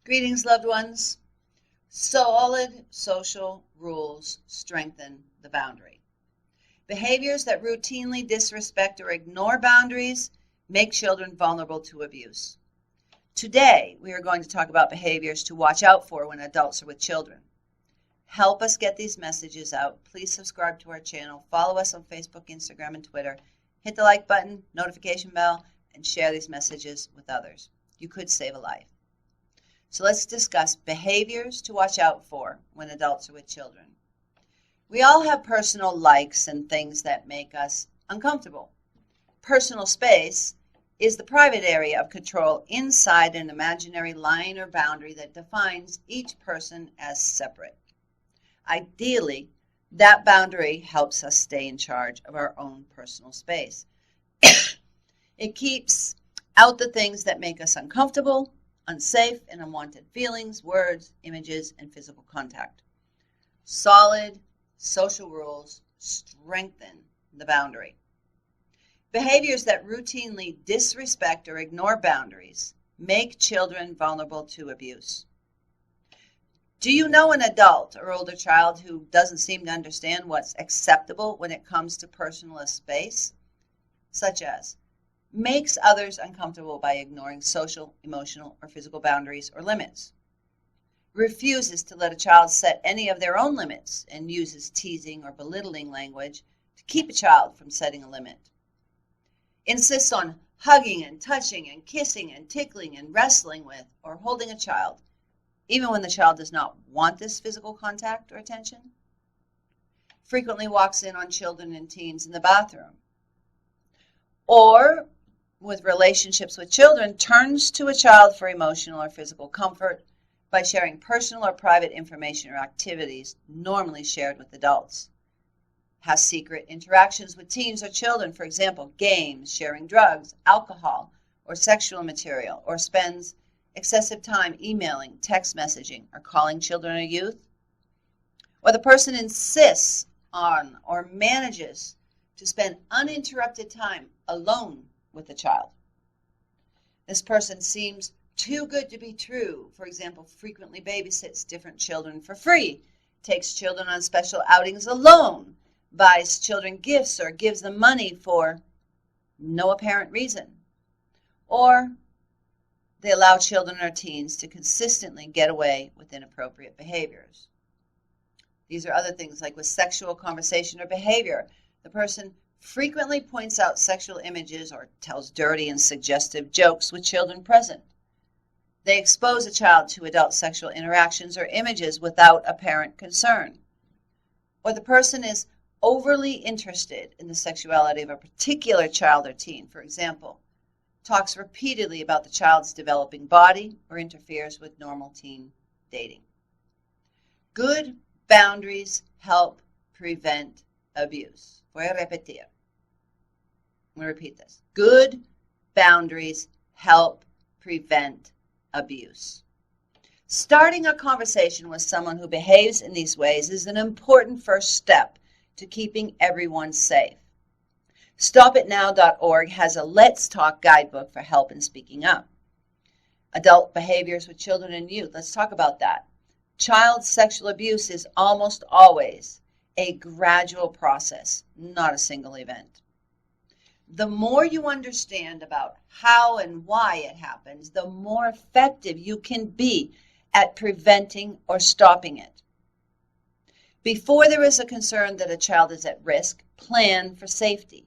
Greetings, loved ones. Solid social rules strengthen the boundary. Behaviors that routinely disrespect or ignore boundaries make children vulnerable to abuse. Today, we are going to talk about behaviors to watch out for when adults are with children. Help us get these messages out. Please subscribe to our channel, follow us on Facebook, Instagram, and Twitter. Hit the like button, notification bell, and share these messages with others. You could save a life. So let's discuss behaviors to watch out for when adults are with children. We all have personal likes and things that make us uncomfortable. Personal space is the private area of control inside an imaginary line or boundary that defines each person as separate. Ideally, that boundary helps us stay in charge of our own personal space. It keeps out the things that make us uncomfortable, unsafe, and unwanted feelings, words, images, and physical contact. Solid social rules strengthen the boundary. Behaviors that routinely disrespect or ignore boundaries make children vulnerable to abuse. Do you know an adult or older child who doesn't seem to understand what's acceptable when it comes to personal space, such as makes others uncomfortable by ignoring social, emotional, or physical boundaries or limits, refuses to let a child set any of their own limits and uses teasing or belittling language to keep a child from setting a limit, insists on hugging and touching and kissing and tickling and wrestling with or holding a child, even when the child does not want this physical contact or attention, frequently walks in on children and teens in the bathroom, or with relationships with children, turns to a child for emotional or physical comfort by sharing personal or private information or activities normally shared with adults, has secret interactions with teens or children, for example, games, sharing drugs, alcohol, or sexual material, or spends excessive time emailing, text messaging, or calling children or youth, or the person insists on or manages to spend uninterrupted time alone with the child. This person seems too good to be true. For example, frequently babysits different children for free, takes children on special outings alone, buys children gifts or gives them money for no apparent reason. Or they allow children or teens to consistently get away with inappropriate behaviors. These are other things like with sexual conversation or behavior. The person frequently points out sexual images or tells dirty and suggestive jokes with children present. They expose a child to adult sexual interactions or images without apparent concern. Or the person is overly interested in the sexuality of a particular child or teen. For example, talks repeatedly about the child's developing body or interferes with normal teen dating. Good boundaries help prevent abuse. Voy a repetir. I'm going to repeat this. Good boundaries help prevent abuse. Starting a conversation with someone who behaves in these ways is an important first step to keeping everyone safe. StopItNow.org has a Let's Talk guidebook for help in speaking up. Adult behaviors with children and youth. Let's talk about that. Child sexual abuse is almost always a gradual process, not a single event. The more you understand about how and why it happens, the more effective you can be at preventing or stopping it. Before there is a concern that a child is at risk, plan for safety.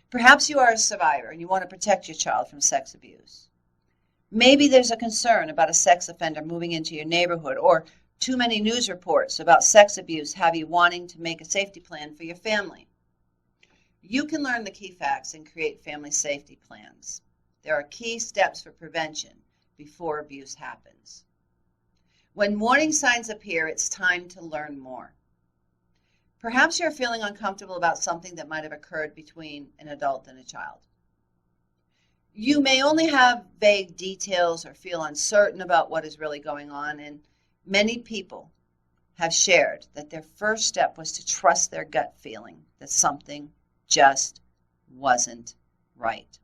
Perhaps you are a survivor and you want to protect your child from sex abuse. Maybe there's a concern about a sex offender moving into your neighborhood, or too many news reports about sex abuse have you wanting to make a safety plan for your family. You can learn the key facts and create family safety plans. There are key steps for prevention before abuse happens. When warning signs appear, it's time to learn more. Perhaps you're feeling uncomfortable about something that might have occurred between an adult and a child. You may only have vague details or feel uncertain about what is really going on, and many people have shared that their first step was to trust their gut feeling that something just wasn't right.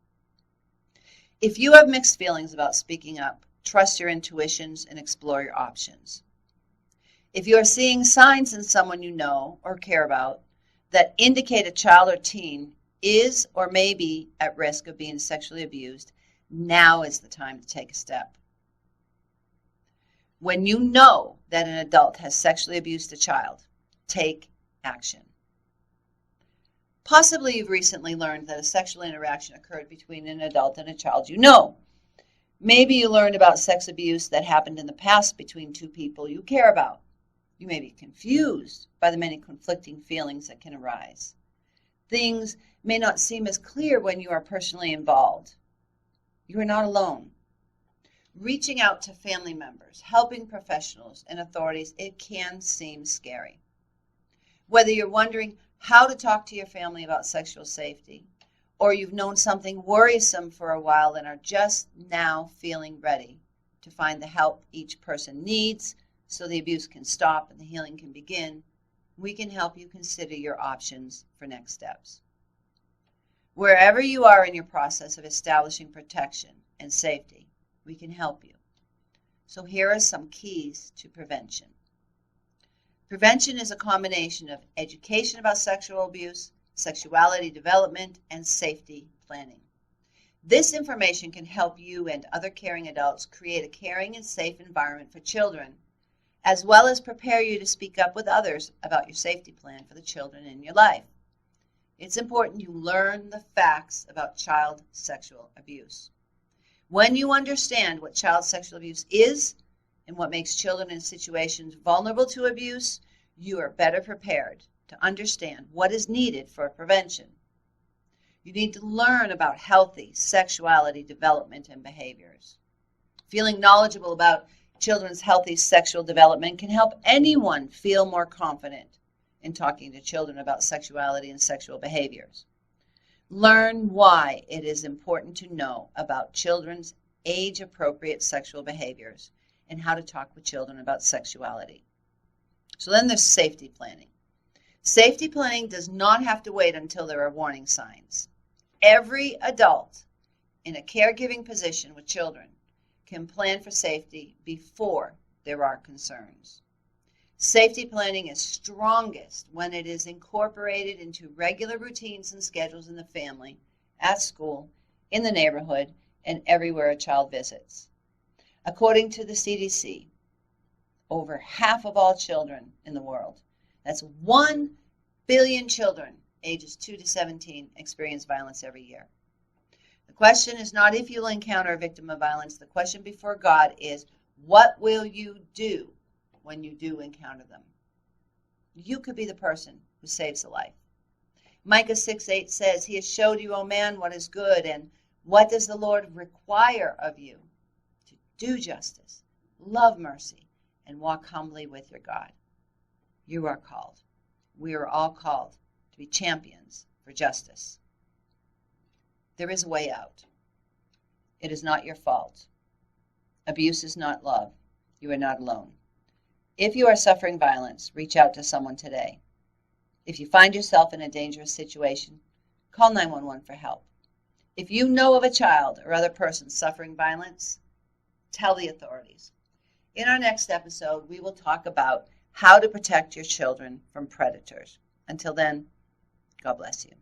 If you have mixed feelings about speaking up, trust your intuitions and explore your options. If you are seeing signs in someone you know or care about that indicate a child or teen is or may be at risk of being sexually abused, now is the time to take a step. When you know that an adult has sexually abused a child, take action. Possibly you've recently learned that a sexual interaction occurred between an adult and a child you know. Maybe you learned about sex abuse that happened in the past between two people you care about. You may be confused by the many conflicting feelings that can arise. Things may not seem as clear when you are personally involved. You are not alone. Reaching out to family members, helping professionals and authorities, it can seem scary. Whether you're wondering how to talk to your family about sexual safety, or you've known something worrisome for a while and are just now feeling ready to find the help each person needs so the abuse can stop and the healing can begin, we can help you consider your options for next steps. Wherever you are in your process of establishing protection and safety, we can help you. So here are some keys to prevention. Prevention is a combination of education about sexual abuse, sexuality development, and safety planning. This information can help you and other caring adults create a caring and safe environment for children, as well as prepare you to speak up with others about your safety plan for the children in your life. It's important you learn the facts about child sexual abuse. When you understand what child sexual abuse is and what makes children in situations vulnerable to abuse, you are better prepared to understand what is needed for prevention. You need to learn about healthy sexuality development and behaviors. Feeling knowledgeable about children's healthy sexual development can help anyone feel more confident in talking to children about sexuality and sexual behaviors. Learn why it is important to know about children's age-appropriate sexual behaviors and how to talk with children about sexuality. So then there's safety planning. Safety planning does not have to wait until there are warning signs. Every adult in a caregiving position with children can plan for safety before there are concerns. Safety planning is strongest when it is incorporated into regular routines and schedules in the family, at school, in the neighborhood, and everywhere a child visits. According to the CDC, over half of all children in the world, that's 1 billion children ages 2 to 17, experience violence every year. The question is not if you'll encounter a victim of violence. The question before God is, what will you do when you do encounter them? You could be the person who saves a life. Micah 6:8 says, He has showed you, O man, what is good, and what does the Lord require of you? To do justice, love mercy, and walk humbly with your God. You are called. We are all called to be champions for justice. There is a way out. It is not your fault. Abuse is not love. You are not alone. If you are suffering violence, reach out to someone today. If you find yourself in a dangerous situation, call 911 for help. If you know of a child or other person suffering violence, tell the authorities. In our next episode, we will talk about how to protect your children from predators. Until then, God bless you.